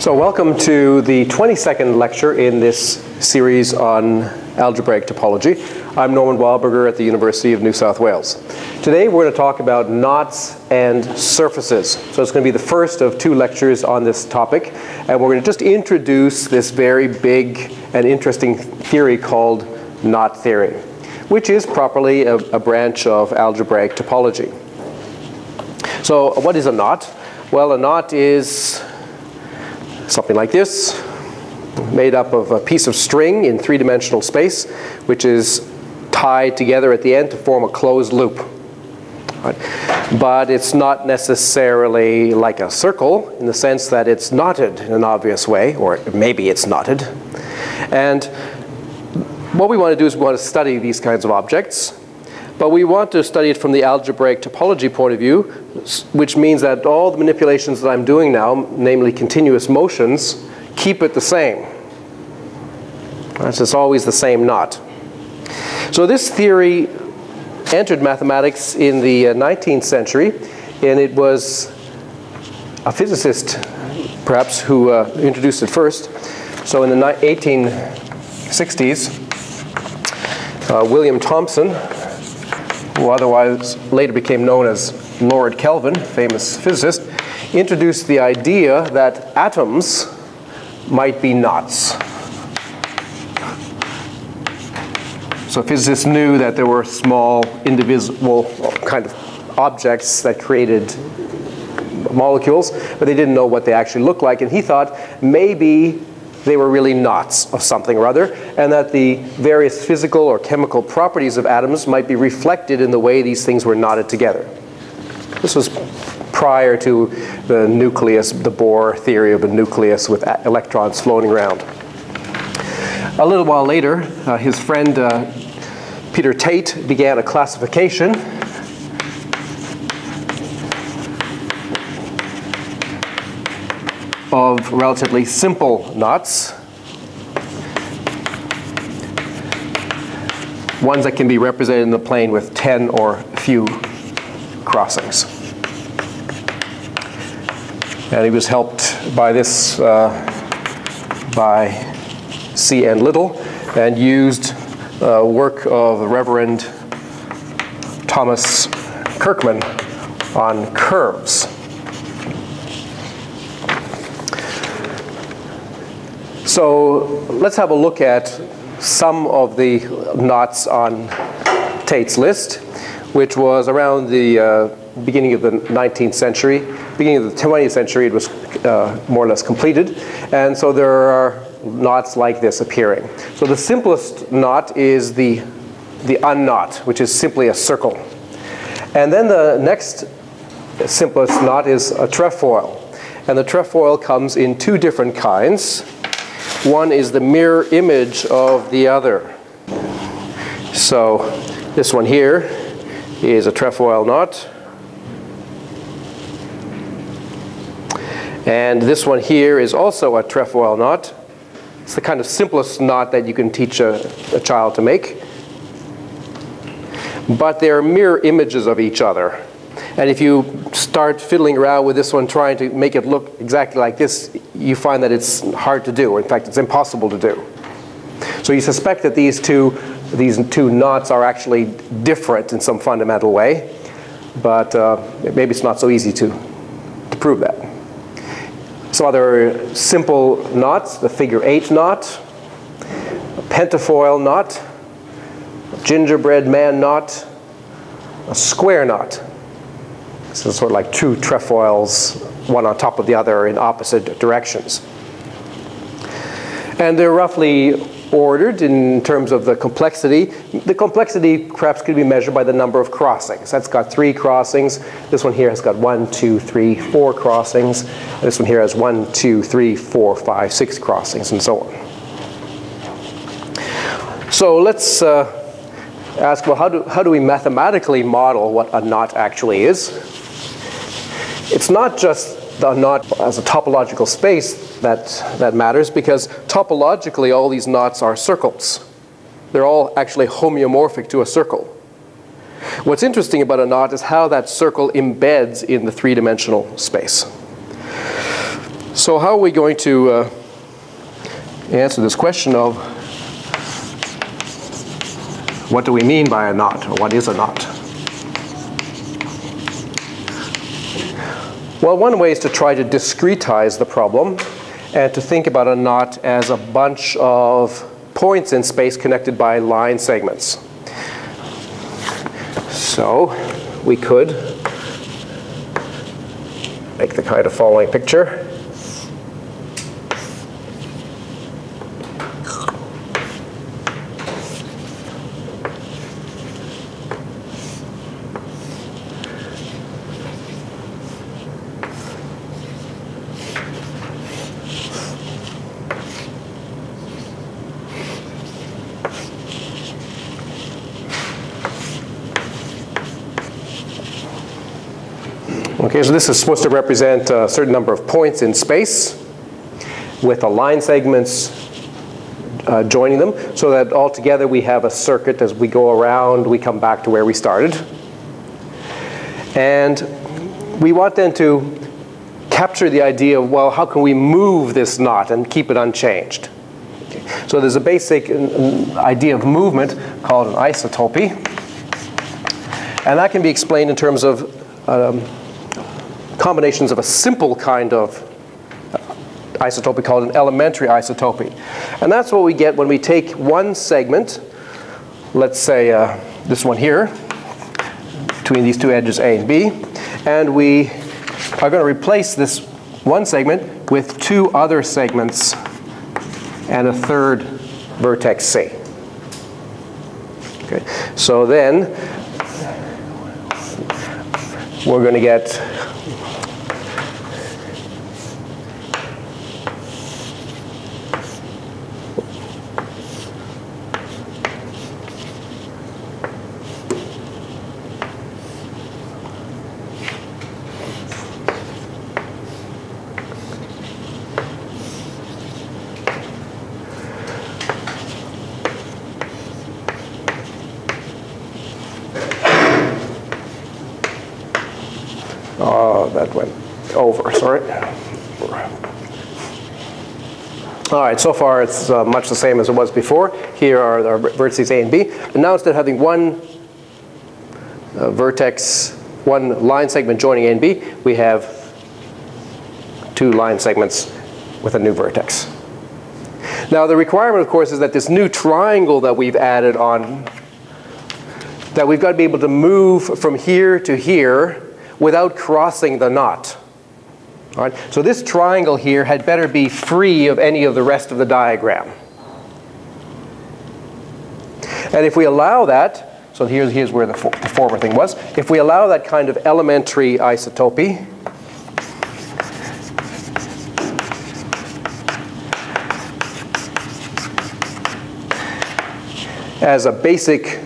So welcome to the 22nd lecture in this series on algebraic topology. I'm Norman Wildberger at the University of New South Wales. Today we're going to talk about knots and surfaces. So it's going to be the first of two lectures on this topic, and we're going to just introduce this very big and interesting theory called knot theory, which is properly a branch of algebraic topology. So what is a knot? Well, a knot is something like this, made up of a piece of string in three-dimensional space, which is tied together at the end to form a closed loop. Right? But it's not necessarily like a circle in the sense that it's knotted in an obvious way, or maybe it's knotted. And what we want to do is we want to study these kinds of objects, but we want to study it from the algebraic topology point of view, which means that all the manipulations that I'm doing now, namely continuous motions, keep it the same. Right? So it's always the same knot. So this theory entered mathematics in the 19th century, and it was a physicist, perhaps, who introduced it first. So in the 1860s, William Thomson, who otherwise later became known as Lord Kelvin, famous physicist, introduced the idea that atoms might be knots. So physicists knew that there were small, indivisible kind of objects that created molecules, but they didn't know what they actually looked like, and he thought maybe they were really knots of something or other, and that the various physical or chemical properties of atoms might be reflected in the way these things were knotted together. This was prior to the nucleus, the Bohr theory of a nucleus with electrons floating around. A little while later, his friend Peter Tate began a classification of relatively simple knots, ones that can be represented in the plane with 10 or few crossings. And he was helped by this by C.N. Little, and used work of the Reverend Thomas Kirkman on curves. So let's have a look at some of the knots on Tate's list, which was around the beginning of the 19th century. Beginning of the 20th century, it was more or less completed. And so there are knots like this appearing. So the simplest knot is the unknot, which is simply a circle. And then the next simplest knot is a trefoil. And the trefoil comes in two different kinds. One is the mirror image of the other. So this one here is a trefoil knot. And this one here is also a trefoil knot. It's the kind of simplest knot that you can teach a child to make. But they're mirror images of each other. And if you start fiddling around with this one, trying to make it look exactly like this, you find that it's hard to do, or in fact, it's impossible to do. So you suspect that these two knots are actually different in some fundamental way, but maybe it's not so easy to prove that. Some other simple knots: the figure 8 knot, a pentafoil knot, a gingerbread man knot, a square knot. So it's sort of like two trefoils, one on top of the other in opposite directions. And they're roughly ordered in terms of the complexity. The complexity perhaps could be measured by the number of crossings. That's got 3 crossings. This one here has got 1, 2, 3, 4 crossings. This one here has 1, 2, 3, 4, 5, 6 crossings, and so on. So let's ask, well, how do we mathematically model what a knot actually is? It's not just the knot as a topological space that matters, because topologically all these knots are circles. They're all actually homeomorphic to a circle. What's interesting about a knot is how that circle embeds in the three-dimensional space. So how are we going to answer this question of what do we mean by a knot, or what is a knot? Well, one way is to try to discretize the problem and to think about a knot as a bunch of points in space connected by line segments. So we could make the kind of following picture. Okay, so this is supposed to represent a certain number of points in space with the line segments joining them, so that altogether we have a circuit. As we go around, we come back to where we started. And we want then to capture the idea of, well, how can we move this knot and keep it unchanged? Okay. So there's a basic idea of movement called an isotopy. And that can be explained in terms of combinations of a simple kind of isotopy called an elementary isotopy. And that's what we get when we take one segment, let's say this one here, between these two edges A and B, and we are going to replace this one segment with two other segments and a third vertex C. Okay. So then we're going to get that went over, sorry. All right, so far it's much the same as it was before. Here are our vertices A and B. And now instead of having one vertex, one line segment joining A and B, we have two line segments with a new vertex. Now the requirement, of course, is that this new triangle that we've added on, that we've got to be able to move from here to here without crossing the knot. All right? So this triangle here had better be free of any of the rest of the diagram. And if we allow that, so here's where the former thing was. If we allow that kind of elementary isotopy, as a basic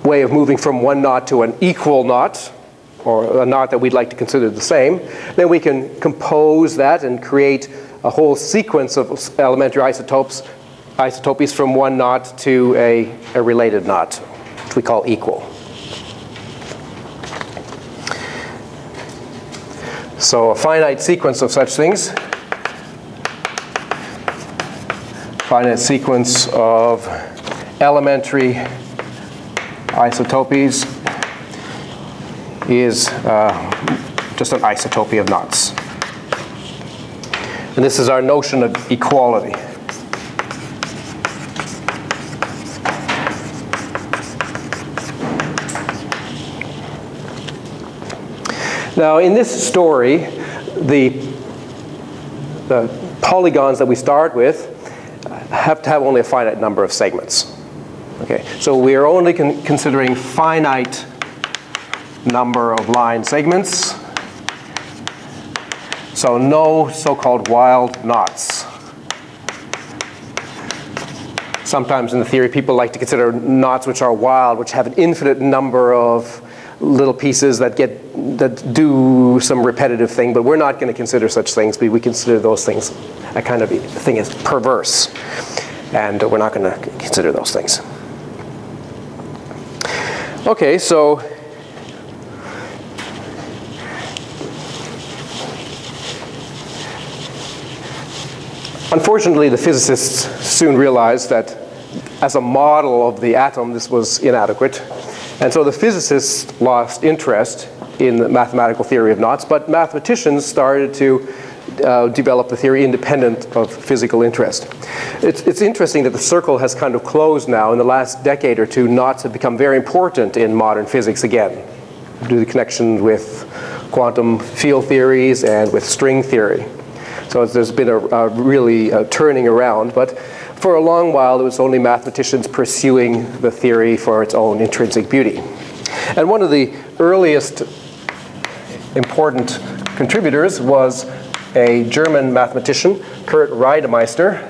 way of moving from one knot to an equal knot, or a knot that we'd like to consider the same, then we can compose that and create a whole sequence of elementary isotopies from one knot to a related knot, which we call equal. So a finite sequence of such things, finite sequence of elementary isotopies is just an isotopy of knots. And this is our notion of equality. Now in this story, the polygons that we start with have to have only a finite number of segments. Okay, so we are only considering finite number of line segments. So no so-called wild knots. Sometimes in the theory people like to consider knots which are wild, which have an infinite number of little pieces that do some repetitive thing, but we're not going to consider such things. We consider those things, that kind of thing is perverse, and we're not going to consider those things. Okay, so Unfortunately, the physicists soon realized that as a model of the atom, this was inadequate. And so the physicists lost interest in the mathematical theory of knots, but mathematicians started to develop the theory independent of physical interest. It's interesting that the circle has kind of closed now. In the last decade or two, knots have become very important in modern physics again, due to the connections with quantum field theories and with string theory. So there's been a really turning around, but for a long while it was only mathematicians pursuing the theory for its own intrinsic beauty. And one of the earliest important contributors was a German mathematician, Kurt Reidemeister,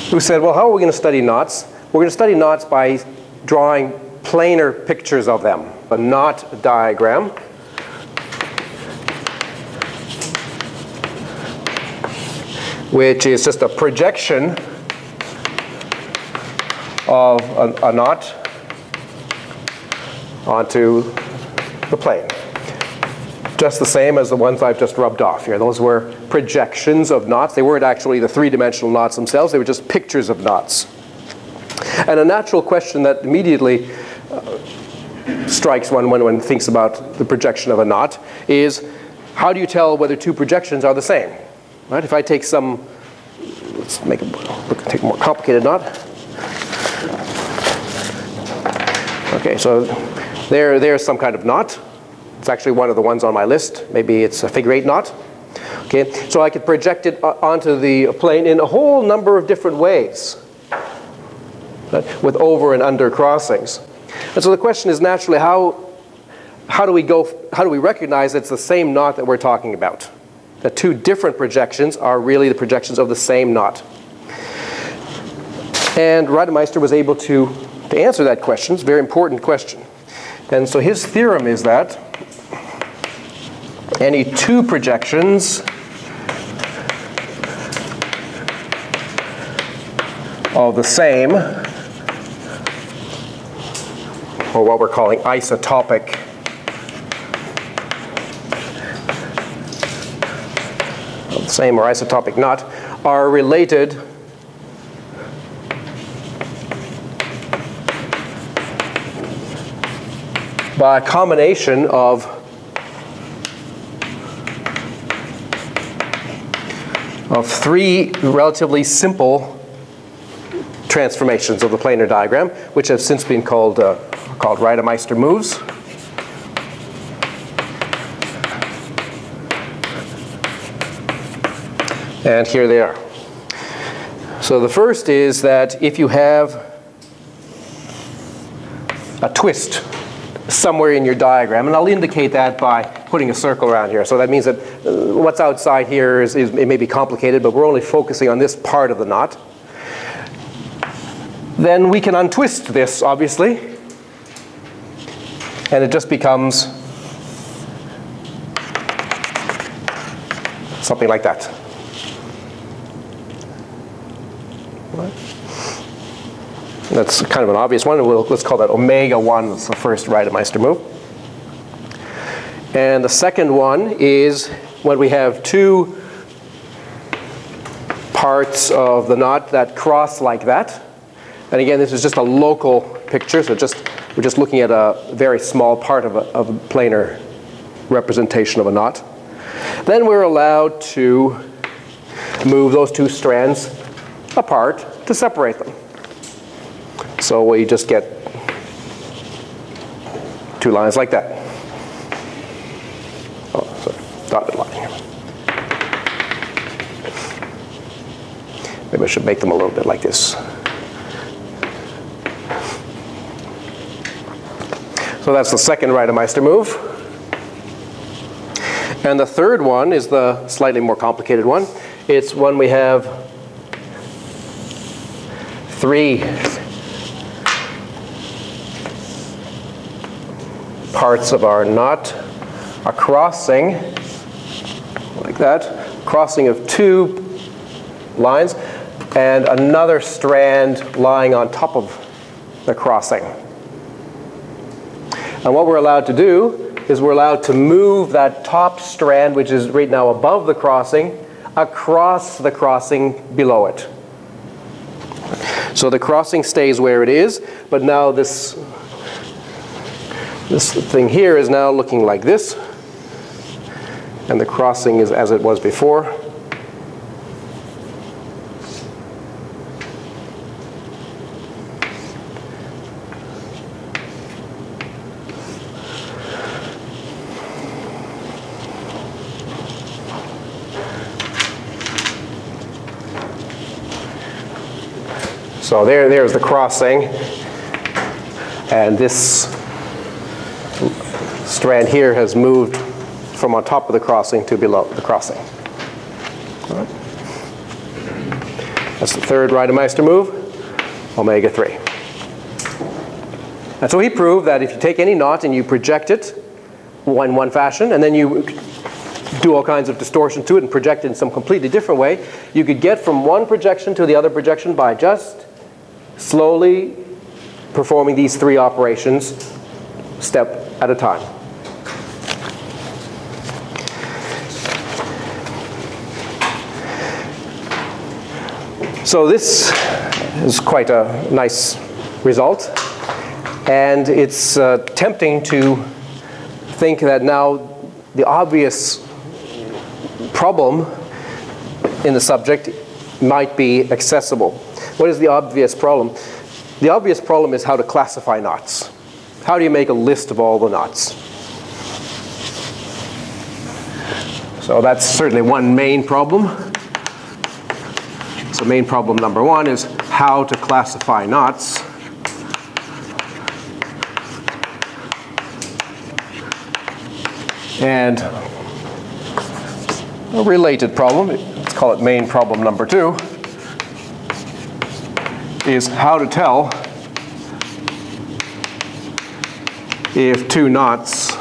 who said, well, how are we going to study knots? We're going to study knots by drawing planar pictures of them. A knot diagram which is just a projection of a knot onto the plane. Just the same as the ones I've just rubbed off here. Those were projections of knots. They weren't actually the three-dimensional knots themselves. They were just pictures of knots. And a natural question that immediately strikes one when one thinks about the projection of a knot is, how do you tell whether two projections are the same? Right? If I take some, let's take a more complicated knot. Okay, so there's some kind of knot. It's actually one of the ones on my list. Maybe it's a figure-8 knot. Okay, so I could project it onto the plane in a whole number of different ways, right, with over and under crossings. And so the question is naturally, how do we recognize it's the same knot that we're talking about? That two different projections are really the projections of the same knot. And Reidemeister was able to answer that question. It's a very important question. And so his theorem is that any two projections of the same, or what we're calling isotopic of the same or isotopic knot, are related by a combination of three relatively simple transformations of the planar diagram, which have since been called Reidemeister moves. And here they are. So the first is that if you have a twist somewhere in your diagram, and I'll indicate that by putting a circle around here. So that means that what's outside here it may be complicated, but we're only focusing on this part of the knot. Then we can untwist this, obviously, and it just becomes something like that. That's kind of an obvious one. Let's call that omega 1. That's the first Reidemeister move. And the second one is when we have two parts of the knot that cross like that. And again, this is just a local picture, so we're just looking at a very small part of a planar representation of a knot. Then we're allowed to move those two strands apart to separate them. So we just get two lines like that. Oh, sorry, dotted line here. Maybe I should make them a little bit like this. So that's the second Reidemeister move. And the third one is the slightly more complicated one. It's when we have three parts of our knot are crossing like that, crossing of two lines, and another strand lying on top of the crossing. And what we're allowed to do is we're allowed to move that top strand, which is right now above the crossing, across the crossing below it. So the crossing stays where it is, but now this thing here is now looking like this, and the crossing is as it was before. So there's the crossing, and this strand here has moved from on top of the crossing to below the crossing. All right. That's the third Reidemeister move, omega 3. And so he proved that if you take any knot and you project it in one fashion, and then you do all kinds of distortion to it and project it in some completely different way, you could get from one projection to the other projection by just slowly performing these three operations step at a time. So this is quite a nice result, and it's tempting to think that now the obvious problem in the subject might be accessible. What is the obvious problem? The obvious problem is how to classify knots. How do you make a list of all the knots? So that's certainly one main problem. So main problem number one is how to classify knots. And a related problem, let's call it main problem number two, is how to tell if two knots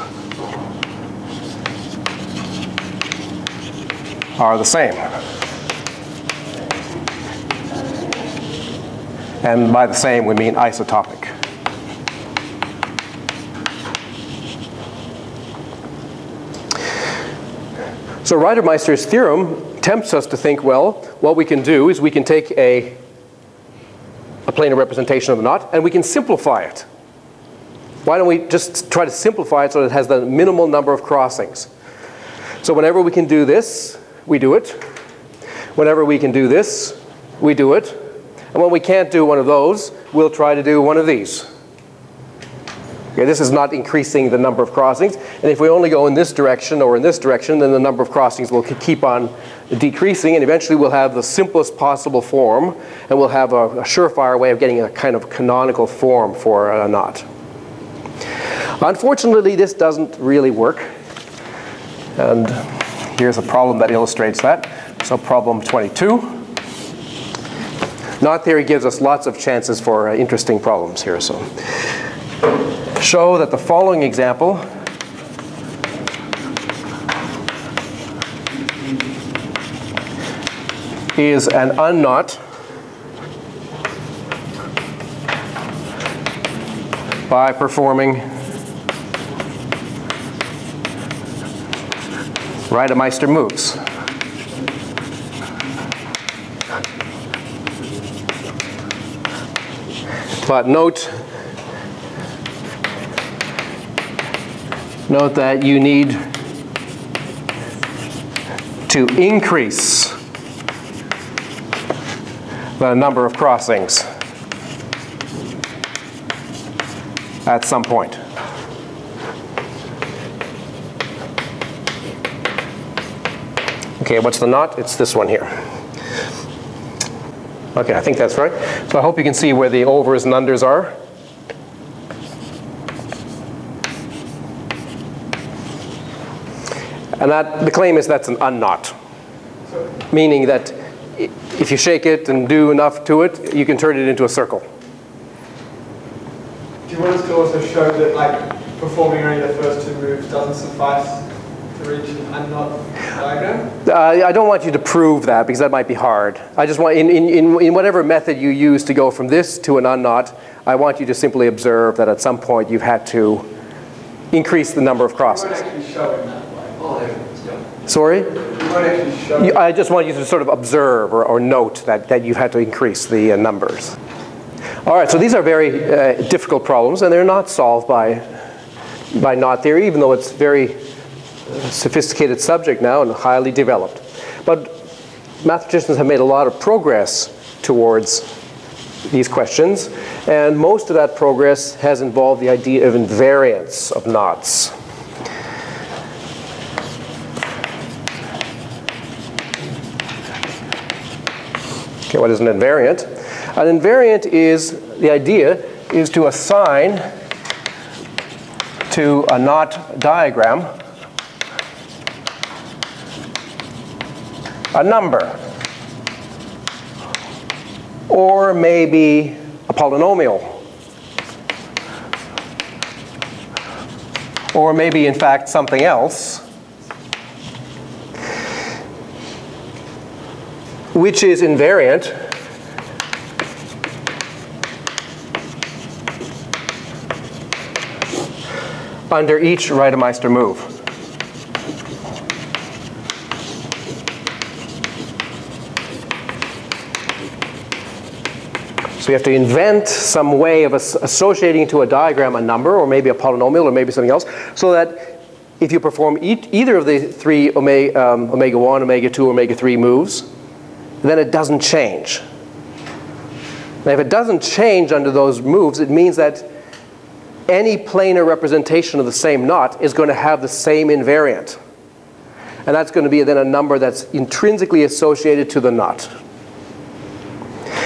are the same. And by the same, we mean isotopic. So Reidemeister's theorem tempts us to think, well, what we can do is we can take a planar representation of the knot, and we can simplify it. Why don't we just try to simplify it so that it has the minimal number of crossings? So whenever we can do this, we do it. Whenever we can do this, we do it. And when we can't do one of those, we'll try to do one of these. Okay, this is not increasing the number of crossings. And if we only go in this direction or in this direction, then the number of crossings will keep on decreasing, and eventually we'll have the simplest possible form, and we'll have a surefire way of getting a kind of canonical form for a knot. Unfortunately, this doesn't really work. And here's a problem that illustrates that. So problem 22. Knot theory gives us lots of chances for interesting problems here. So show that the following example is an unknot by performing Reidemeister moves. But note that you need to increase the number of crossings at some point. Okay, what's the knot? It's this one here. Okay, I think that's right. So I hope you can see where the overs and unders are. And the claim is that's an unknot, meaning that if you shake it and do enough to it, you can turn it into a circle. Do you want us to also show that, like, performing only the first two moves doesn't suffice to reach an unknot diagram? I don't want you to prove that, because that might be hard. I just want, in whatever method you use to go from this to an unknot, I want you to simply observe that at some point you've had to increase the number of You crossings. won't actually show in that way. Oh, there it is. Yeah. Sorry? You won't actually show. I just want you to sort of observe or note that you've had to increase the numbers. All right, so these are very difficult problems, and they're not solved by knot theory, even though it's a very sophisticated subject now and highly developed. But mathematicians have made a lot of progress towards these questions, and most of that progress has involved the idea of invariance of knots. Okay, what is an invariant? An invariant is, the idea is to assign to a knot diagram a number, or maybe a polynomial, or maybe in fact something else, which is invariant under each Reidemeister move. So you have to invent some way of associating to a diagram a number, or maybe a polynomial, or maybe something else, so that if you perform either of the three omega 1, omega 2, omega 3 moves, then it doesn't change. Now if it doesn't change under those moves, it means that any planar representation of the same knot is going to have the same invariant. And that's going to be then a number that's intrinsically associated to the knot.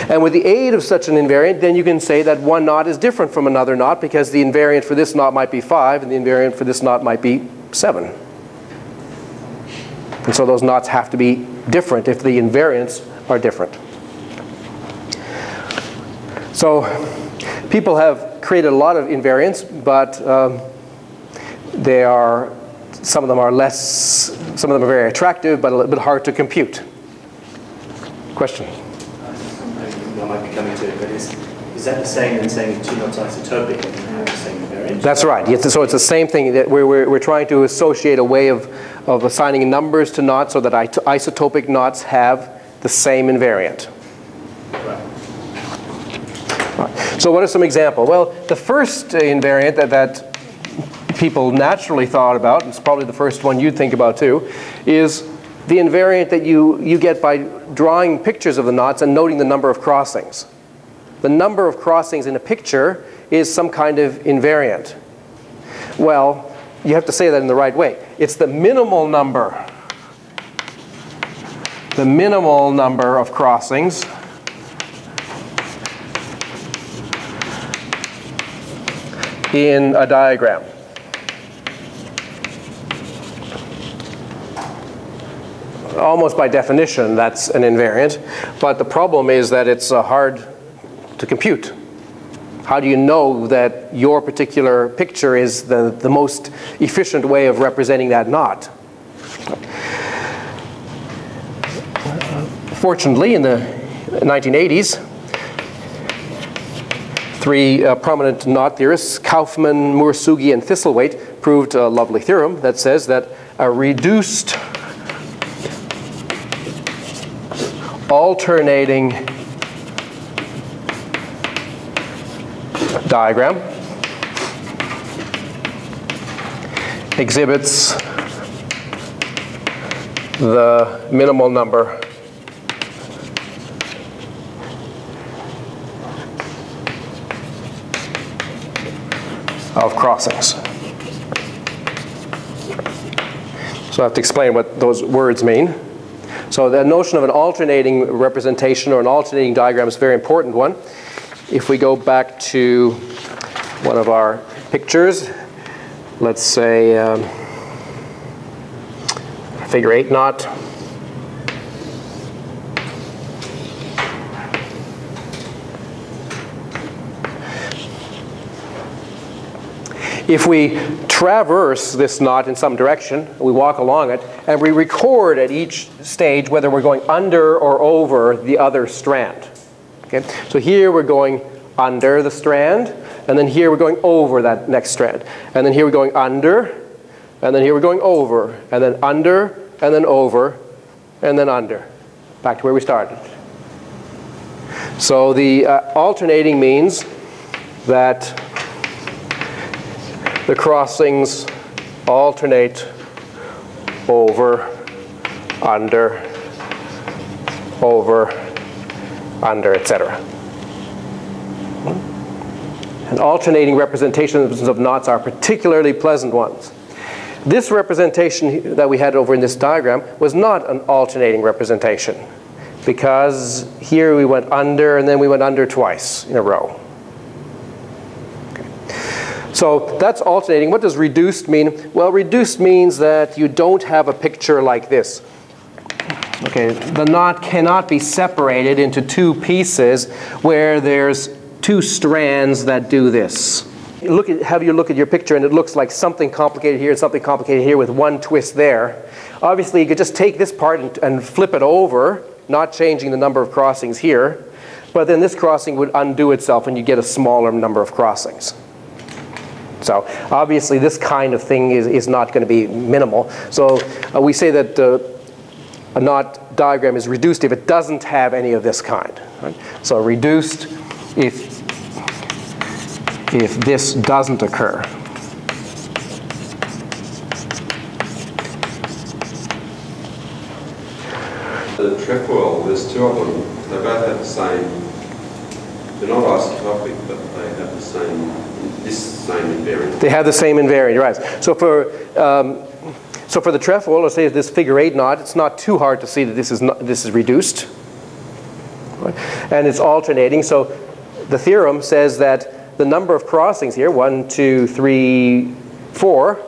And with the aid of such an invariant, then you can say that one knot is different from another knot, because the invariant for this knot might be 5 and the invariant for this knot might be 7. And so those knots have to be different if the invariants are different. So people have created a lot of invariants, but some of them are very attractive, but a little bit hard to compute. Question? I might be coming to it, but is that the same as saying two knots isotopic and have the same invariant? That's right. So it's the same thing that we're trying to associate a way of assigning numbers to knots so that isotopic knots have the same invariant. Right. So what are some examples? Well, the first invariant that people naturally thought about, and it's probably the first one you'd think about too, is the invariant that you get by drawing pictures of the knots and noting the number of crossings. The number of crossings in a picture is some kind of invariant. Well, you have to say that in the right way. It's the minimal number of crossings in a diagram. Almost by definition, that's an invariant, but the problem is that it's hard to compute. How do you know that your particular picture is the most efficient way of representing that knot? Fortunately, in the 1980s, three prominent knot theorists, Kaufman, Murasugi, and Thistlethwaite, proved a lovely theorem that says that a reduced alternating diagram exhibits the minimal number of crossings. So I have to explain what those words mean. So the notion of an alternating representation or an alternating diagram is a very important one. If we go back to one of our pictures, let's say figure 8 knot. If we traverse this knot in some direction, we walk along it, and we record at each stage whether we're going under or over the other strand. Okay? So here we're going under the strand, And then here we're going over that next strand. And then here we're going under, and then here we're going over, and then under, and then over, and then under. Back to where we started. So the alternating means that the crossings alternate over, under, etc. And alternating representations of knots are particularly pleasant ones. This representation that we had over in this diagram was not an alternating representation, because here we went under and then we went under twice in a row. Okay. So that's alternating. What does reduced mean? Well, reduced means that you don't have a picture like this. Okay, the knot cannot be separated into two pieces where there's two strands that do this. Have you look at your picture and it looks like something complicated here and something complicated here with one twist there. Obviously, you could just take this part and flip it over, not changing the number of crossings here, but then this crossing would undo itself and you get a smaller number of crossings. So obviously this kind of thing is not going to be minimal. So we say that a knot diagram is reduced if it doesn't have any of this kind. Right? So reduced if this doesn't occur. The trefoil, there's two of them. They both have the same. They're not isotopic, but they have the same. This same invariant. They have the same invariant, right? So for the trefoil, let's say this figure 8 knot, it's not too hard to see that this is reduced, right? And it's alternating. So the theorem says that the number of crossings here, 1, 2, 3, 4,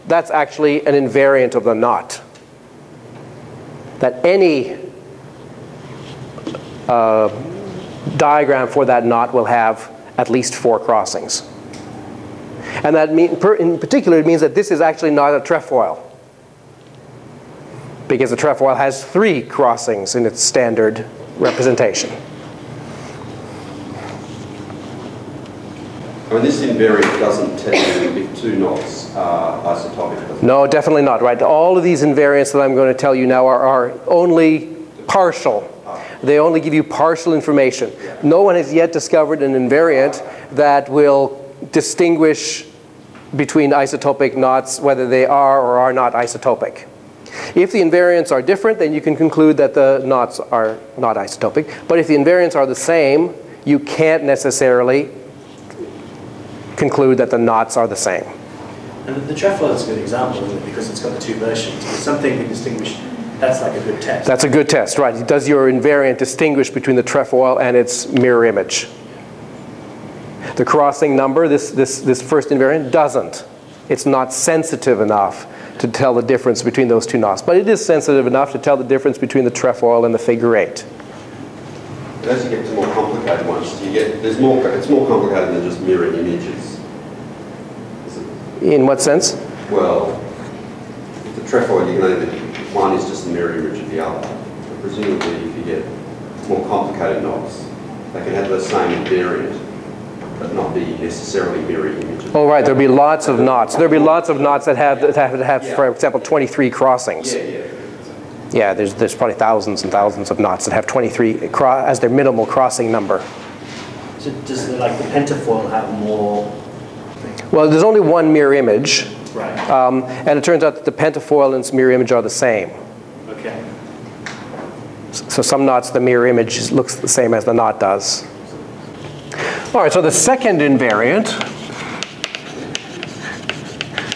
that's actually an invariant of the knot. That any diagram for that knot will have at least 4 crossings. And that in particular, it means that this is actually not a trefoil, because the trefoil has 3 crossings in its standard representation. I mean, this invariant doesn't tell you if 2 knots are isotopic. No, definitely not, right? All of these invariants that I'm going to tell you now are only partial. They only give you partial information. No one has yet discovered an invariant that will distinguish between isotopic knots, whether they are or are not isotopic. If the invariants are different, then you can conclude that the knots are not isotopic. But if the invariants are the same, you can't necessarily conclude that the knots are the same. And the trefoil is a good example, isn't it? Because it's got the 2 versions. If something can distinguish, that's like a good test. That's a good test, right? Does your invariant distinguish between the trefoil and its mirror image? The crossing number, this first invariant, doesn't. It's not sensitive enough to tell the difference between those 2 knots. But it is sensitive enough to tell the difference between the trefoil and the figure 8. As you get to more complicated ones, it's more complicated than just mirror images. In what sense? Well, with the trefoil, you can only one is just a mirror image of the other. But presumably, if you get more complicated knots, they can have the same invariant, but not be necessarily mirror images. Oh, right. There'll be lots of knots. There'll be lots of knots that have for example, 23 crossings. Yeah, there's probably thousands and thousands of knots that have 23 as their minimal crossing number. So does the pentafoil have more? Well, there's only one mirror image. Right. And it turns out that the pentafoil and its mirror image are the same. Okay. So some knots, the mirror image looks the same as the knot does. All right, so the second invariant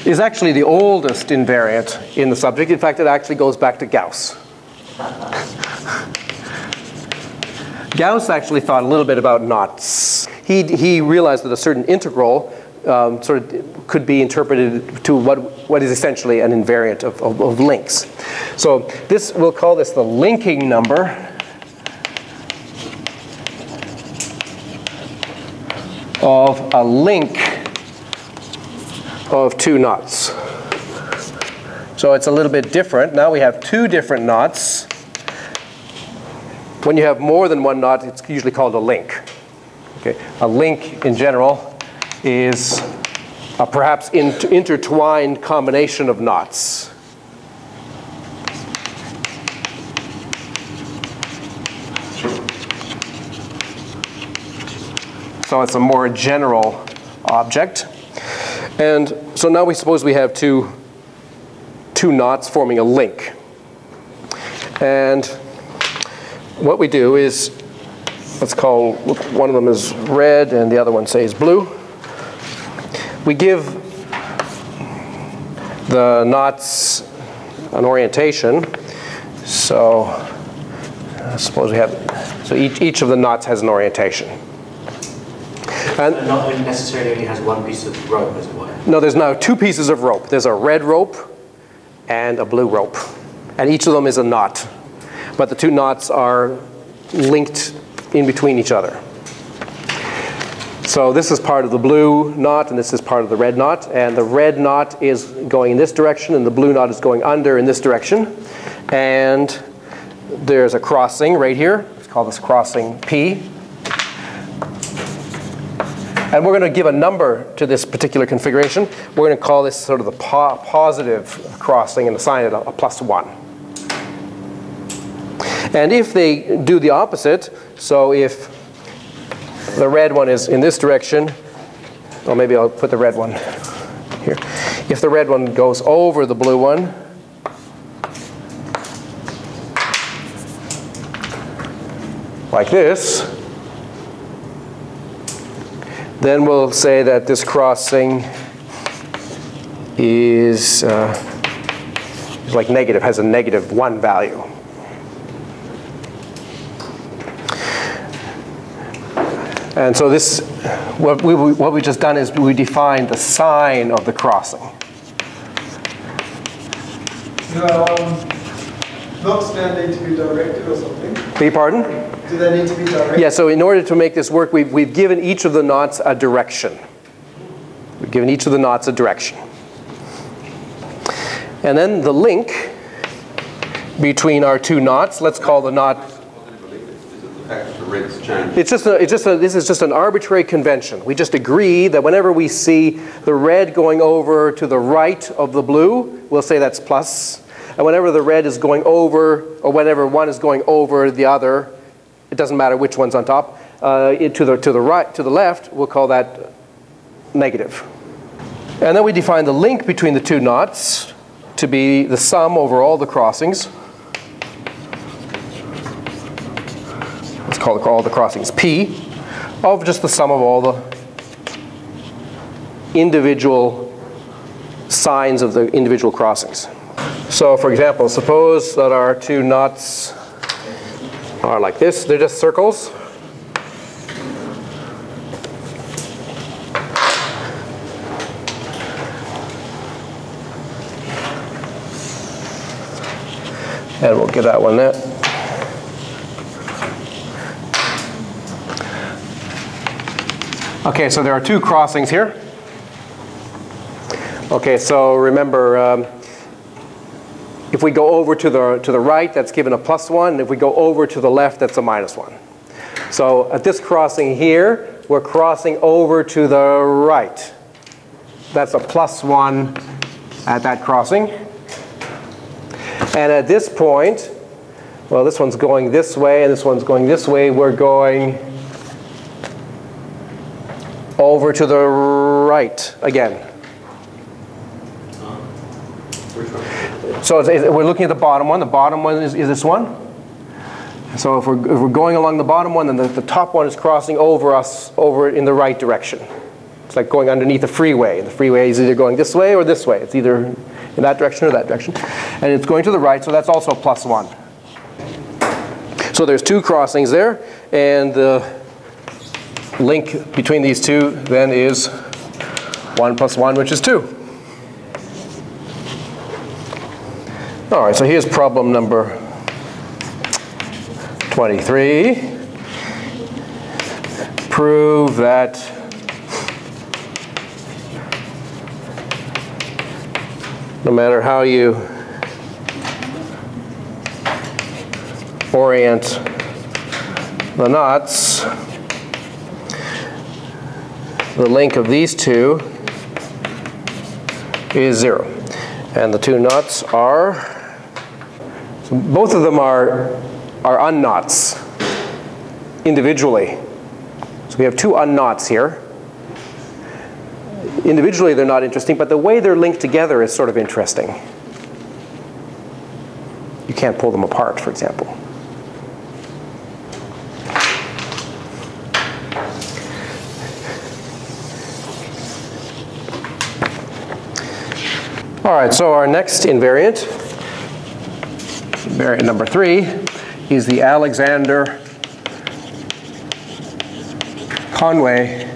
is actually the oldest invariant in the subject. In fact, it actually goes back to Gauss. Gauss actually thought a little bit about knots. He realized that a certain integral sort of could be interpreted to what is essentially an invariant of links. So we'll call this the linking number of a link of 2 knots. So it's a little bit different. Now we have 2 different knots. When you have more than 1 knot, it's usually called a link. Okay. A link in general is a perhaps intertwined combination of knots. So it's a more general object. And so now we suppose we have two knots forming a link. And what we do is, let's call one of them is red and the other one, say, is blue. We give the knots an orientation. So I suppose we have, so each of the knots has an orientation. And not necessarily only has one piece of rope as well. No, there's now two pieces of rope. There's a red rope and a blue rope. And each of them is a knot. But the two knots are linked in between each other. So this is part of the blue knot and this is part of the red knot. And the red knot is going in this direction and the blue knot is going under in this direction. And there's a crossing right here. Let's call this crossing P. And we're going to give a number to this particular configuration. We're going to call this sort of the positive crossing and assign it a +1. And if they do the opposite, so if the red one is in this direction, or maybe I'll put the red one here. If the red one goes over the blue one, like this, then we'll say that this crossing is like negative, has a -1 value. And so this, what we've just done is we defined the sign of the crossing. Knots now need to be directed or something? Beg your pardon? Do they need to be directed? Yeah, so in order to make this work, we've given each of the knots a direction. We've given each of the knots a direction. And then the link between our two knots, let's call the knot. This is just an arbitrary convention. We just agree that whenever we see the red going over to the right of the blue, we'll say that's plus. And whenever the red is going over, or whenever one is going over the other, it doesn't matter which one's on top, to the right, to the left, we'll call that negative. And then we define the link between the two knots to be the sum over all the crossings. Let's call all the crossings P, of just the sum of all the individual signs of the individual crossings. So for example, suppose that our two knots are like this. They're just circles. And we'll give that one that. Okay, so there are two crossings here. Okay, so remember, if we go over to the right, that's given a +1. And if we go over to the left, that's a -1. So at this crossing here, we're crossing over to the right. That's a +1 at that crossing. And at this point, well, this one's going this way and this one's going this way. We're going over to the right again. So we're looking at the bottom one. The bottom one is this one. So if we're going along the bottom one, then the top one is crossing over us over in the right direction. It's like going underneath the freeway. The freeway is either going this way or this way. It's either in that direction or that direction. And it's going to the right, so that's also a +1. So there's two crossings there, and the link between these two then is 1 + 1, which is 2. All right, so here's problem number 23. Prove that no matter how you orient the knots, the link of these two is 0. And the two knots are, so both of them are unknots individually. So we have two unknots here. Individually they're not interesting, but the way they're linked together is sort of interesting. You can't pull them apart, for example. All right, so our next invariant, invariant number 3, is the Alexander-Conway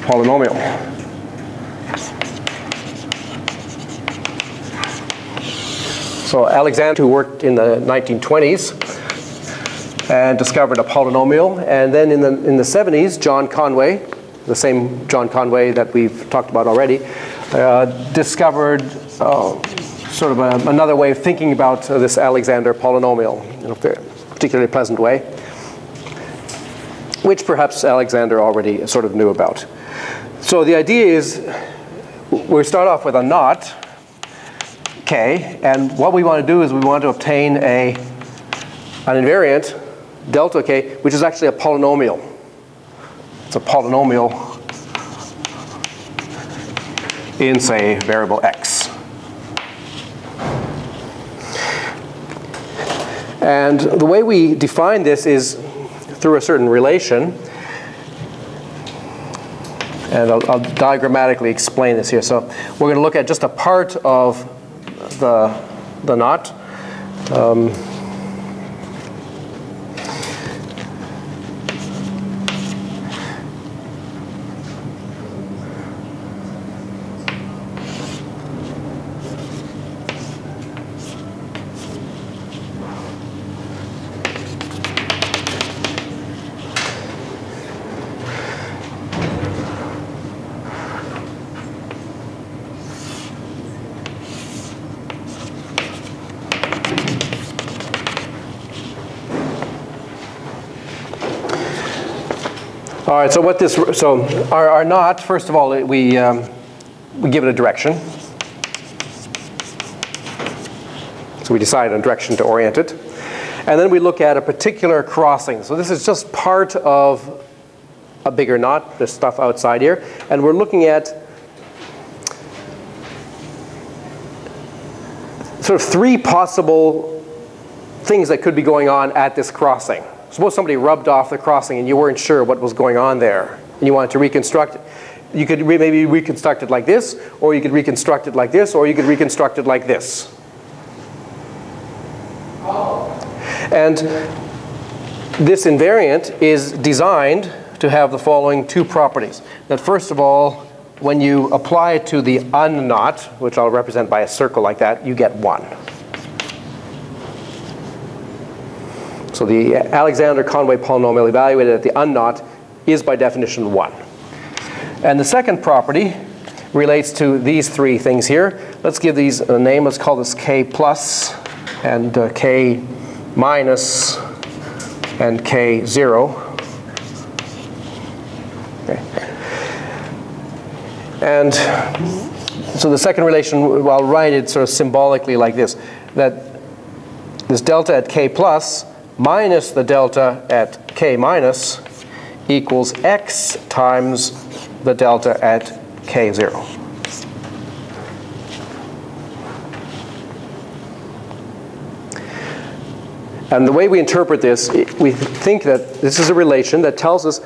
polynomial. So Alexander, who worked in the 1920s and discovered a polynomial, and then in the 70s, John Conway, the same John Conway that we've talked about already, discovered sort of another way of thinking about this Alexander polynomial in a particularly pleasant way, which perhaps Alexander already sort of knew about. So the idea is we start off with a knot, K, and what we want to do is we want to obtain an invariant, delta K, which is actually a polynomial. It's a polynomial in, say, variable x. And the way we define this is through a certain relation. And I'll diagrammatically explain this here. So we're going to look at just a part of the knot. All right, so our knot, first of all, we give it a direction. So we decide on direction to orient it. And then we look at a particular crossing. So this is just part of a bigger knot. There's stuff outside here. And we're looking at sort of 3 possible things that could be going on at this crossing. Suppose somebody rubbed off the crossing and you weren't sure what was going on there, and you wanted to reconstruct it. You could maybe reconstruct it like this, or you could reconstruct it like this, or you could reconstruct it like this. And this invariant is designed to have the following 2 properties. That first of all, when you apply it to the unknot, which I'll represent by a circle like that, you get 1. So the Alexander-Conway polynomial evaluated at the unknot is by definition 1. And the second property relates to these 3 things here. Let's give these a name. Let's call this K plus and K minus and K 0. Okay. And so the second relation, I'll write it sort of symbolically like this, that this delta at K plus minus the delta at K minus equals x times the delta at K 0. And the way we interpret this, we think that this is a relation that tells us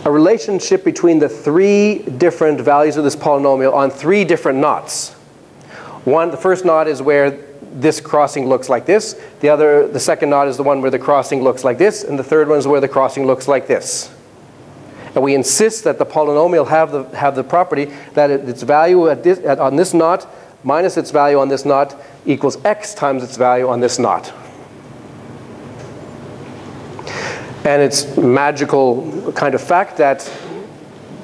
a relationship between the 3 different values of this polynomial on 3 different knots. The first knot is where this crossing looks like this. The second knot is the one where the crossing looks like this, and the third one is where the crossing looks like this. And we insist that the polynomial have the property that its value on this knot minus its value on this knot equals x times its value on this knot. And it's magical kind of fact that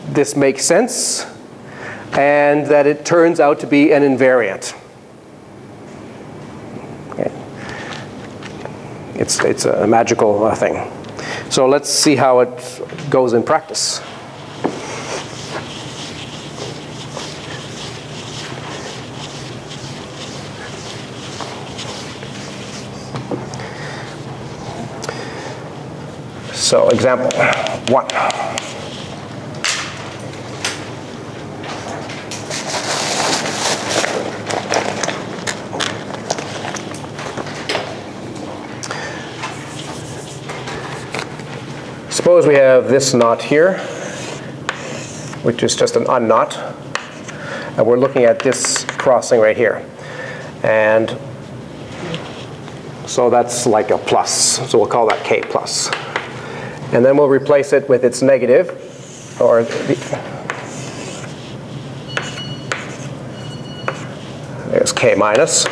this makes sense and that it turns out to be an invariant. Okay. It's a magical thing. So let's see how it goes in practice. So example 1. Suppose we have this knot here, which is just an unknot, and we're looking at this crossing right here. And so that's like a plus, so we'll call that K plus. And then we'll replace it with its negative, or there's K minus.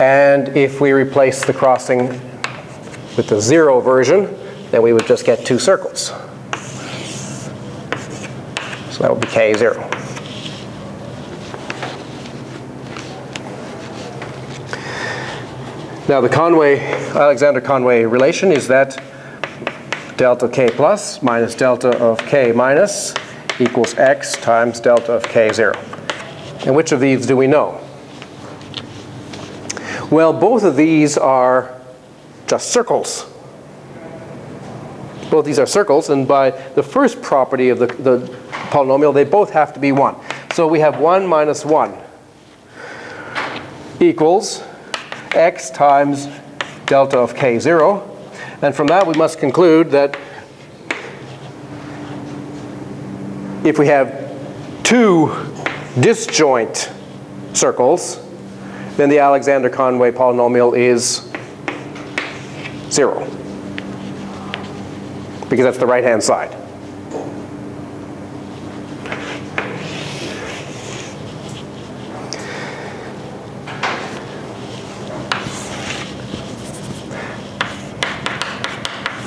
And if we replace the crossing with the 0 version, then we would just get 2 circles. So that would be K0. Now the Alexander-Conway relation is that delta K plus minus delta of K minus equals X times delta of K0. And which of these do we know? Well, both of these are just circles. Both these are circles, and by the first property of the polynomial, they both have to be 1. So we have 1 minus 1 equals X times delta of K0. And from that, we must conclude that if we have 2 disjoint circles, then the Alexander-Conway polynomial is 0. Because that's the right-hand side.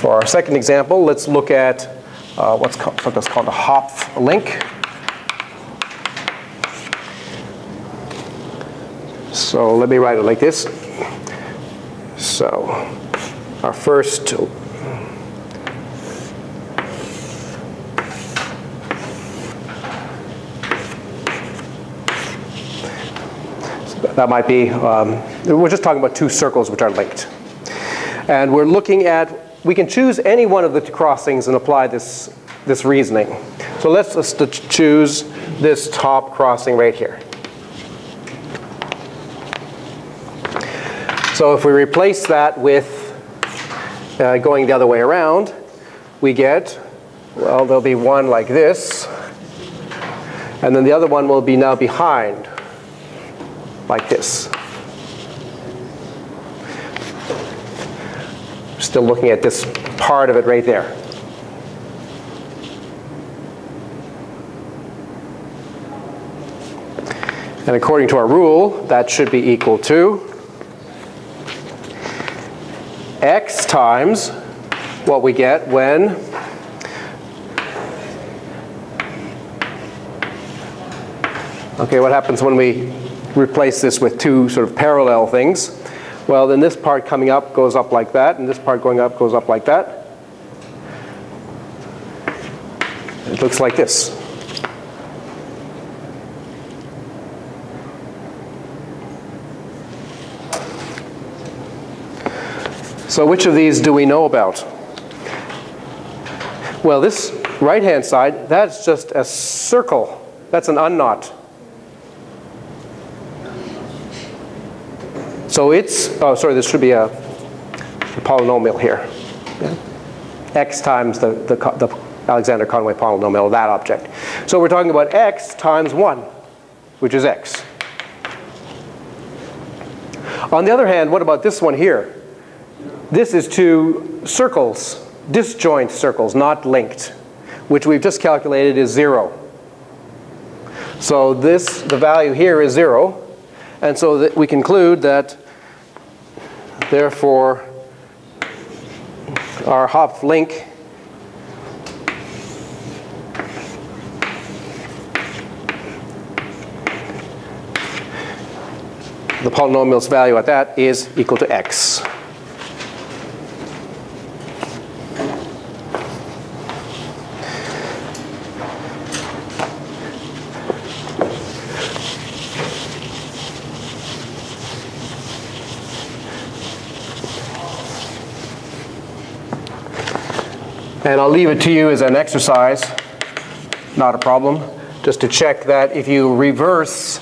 For our second example, let's look at what's called a Hopf link. So let me write it like this. So our first that might be, we're just talking about 2 circles which are linked. And we're looking at, we can choose any one of the 2 crossings and apply this reasoning. So let's just choose this top crossing right here. So if we replace that with going the other way around, we get, well, there'll be one like this, and then the other one will be now behind, like this. Still looking at this part of it right there. And according to our rule, that should be equal to X times what we get when what happens when we replace this with 2 sort of parallel things? Well, then this part coming up goes up like that, and this part going up goes up like that. It looks like this. So which of these do we know about? Well, this right-hand side, that's just a circle. That's an unknot. So it's, oh, sorry, this should be a polynomial here. Yeah. X times the Alexander-Conway polynomial of that object. So we're talking about X times 1, which is X. On the other hand, what about this one here? This is 2 circles, disjoint circles, not linked, which we've just calculated is 0. So this, the value here is 0. And so that we conclude that, therefore, our Hopf link the polynomial's value at that is equal to X. And I'll leave it to you as an exercise, not a problem, just to check that if you reverse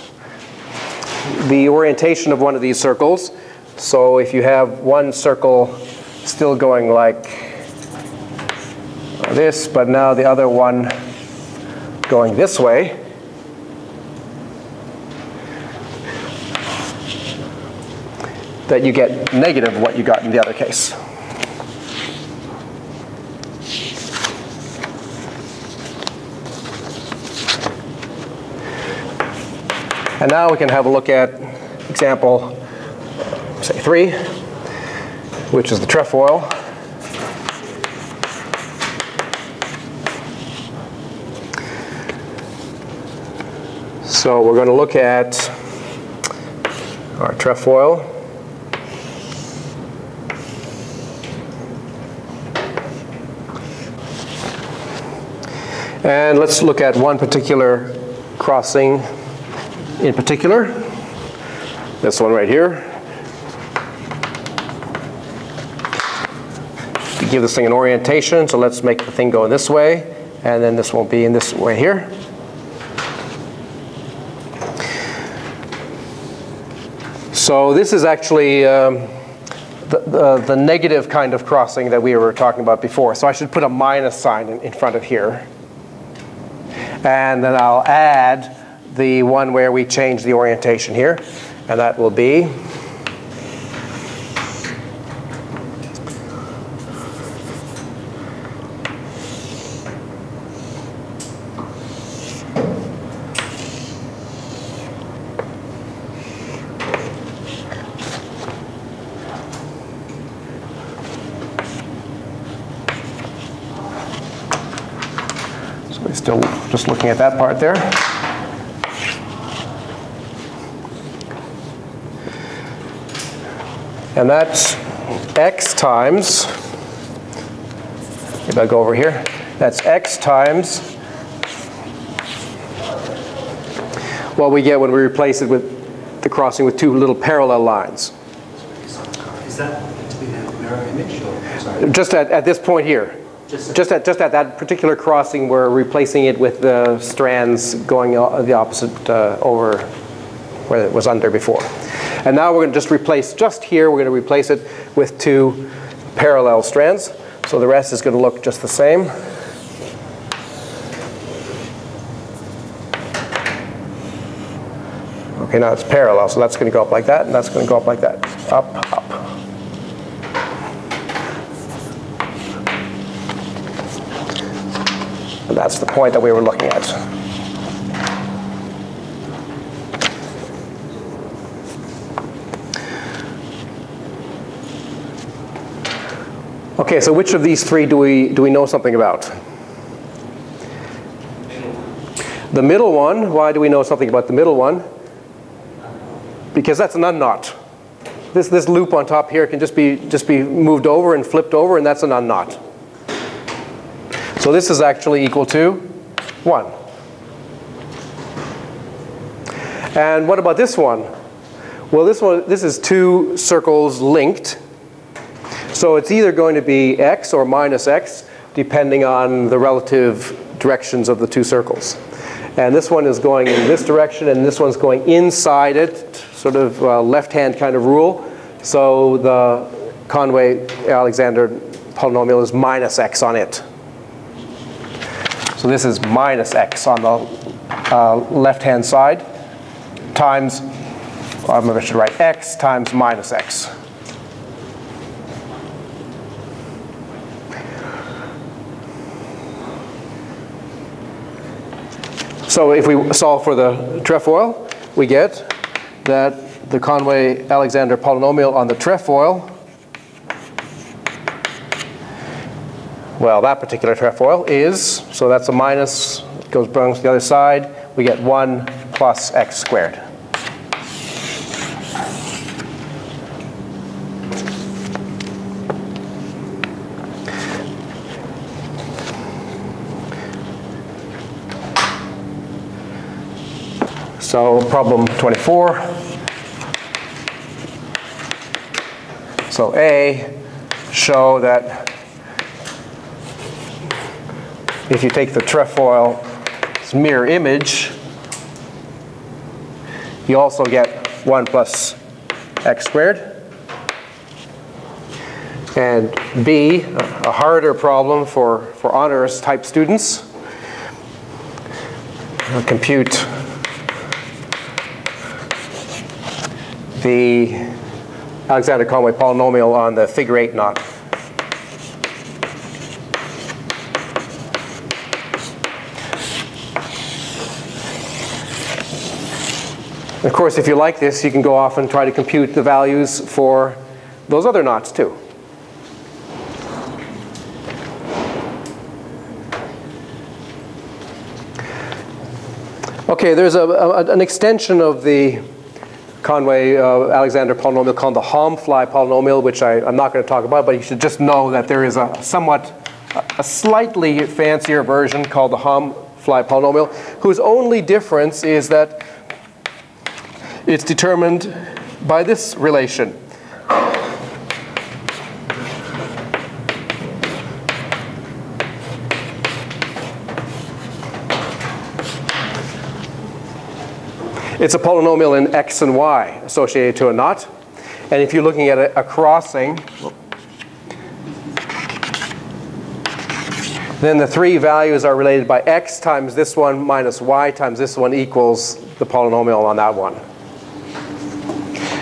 the orientation of one of these circles, so if you have one circle still going like this, but now the other one going this way, that you get negative what you got in the other case. And now we can have a look at example, say 3, which is the trefoil. So we're going to look at our trefoil. And let's look at one particular crossing in particular. This one right here. To give this thing an orientation, so let's make the thing go this way, and then this won't be in this way here. So this is actually the negative kind of crossing that we were talking about before. So I should put a minus sign in front of here. And then I'll add the one where we change the orientation here. And that will be still just looking at that part there. And that's x times, if I go over here, that's x times what we get when we replace it with the crossing with two little parallel lines. Is that to be a mirror image? Or, sorry. Just at this point here. Just at that particular crossing, we're replacing it with the strands going the opposite over where it was under before. And now we're going to just replace, just here, we're going to replace it with two parallel strands. So the rest is going to look just the same. Okay, now it's parallel, so that's going to go up like that, and that's going to go up like that. Up, up. And that's the point that we were looking at. Okay, so which of these three do we know something about? The middle one. Why do we know something about the middle one? Because that's an unknot. This loop on top here can just be moved over and flipped over, and that's an unknot. So this is actually equal to 1. And what about this one? Well, this is two circles linked. So it's either going to be x or minus x, depending on the relative directions of the two circles. And this one is going in this direction, and this one's going inside it, sort of left-hand kind of rule. So the Conway-Alexander polynomial is minus x on it. So this is minus x on the left-hand side times, maybe I should write x times minus x. So if we solve for the trefoil, we get that the Conway-Alexander polynomial on the trefoil, well, that particular trefoil is, so that's a minus, it goes to the other side, we get 1 plus x squared. So problem 24. So A, show that if you take the trefoil's mirror image, you also get 1 plus x squared. And B, a harder problem for honors type students. I'll compute the Alexander-Conway polynomial on the figure 8 knot. Of course, if you like this, you can go off and try to compute the values for those other knots too. Okay, there's an extension of the Conway-Alexander polynomial called the Halmfly polynomial, which I'm not going to talk about, but you should just know that there is a slightly fancier version called the Halmfly polynomial, whose only difference is that it's determined by this relation. It's a polynomial in x and y associated to a knot. And if you're looking at a crossing, then the three values are related by x times this one minus y times this one equals the polynomial on that one.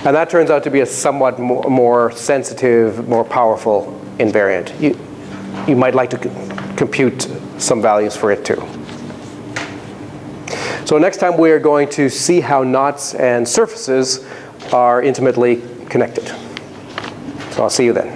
And that turns out to be a somewhat more sensitive, more powerful invariant. You might like to compute some values for it too. So next time we are going to see how knots and surfaces are intimately connected. So I'll see you then.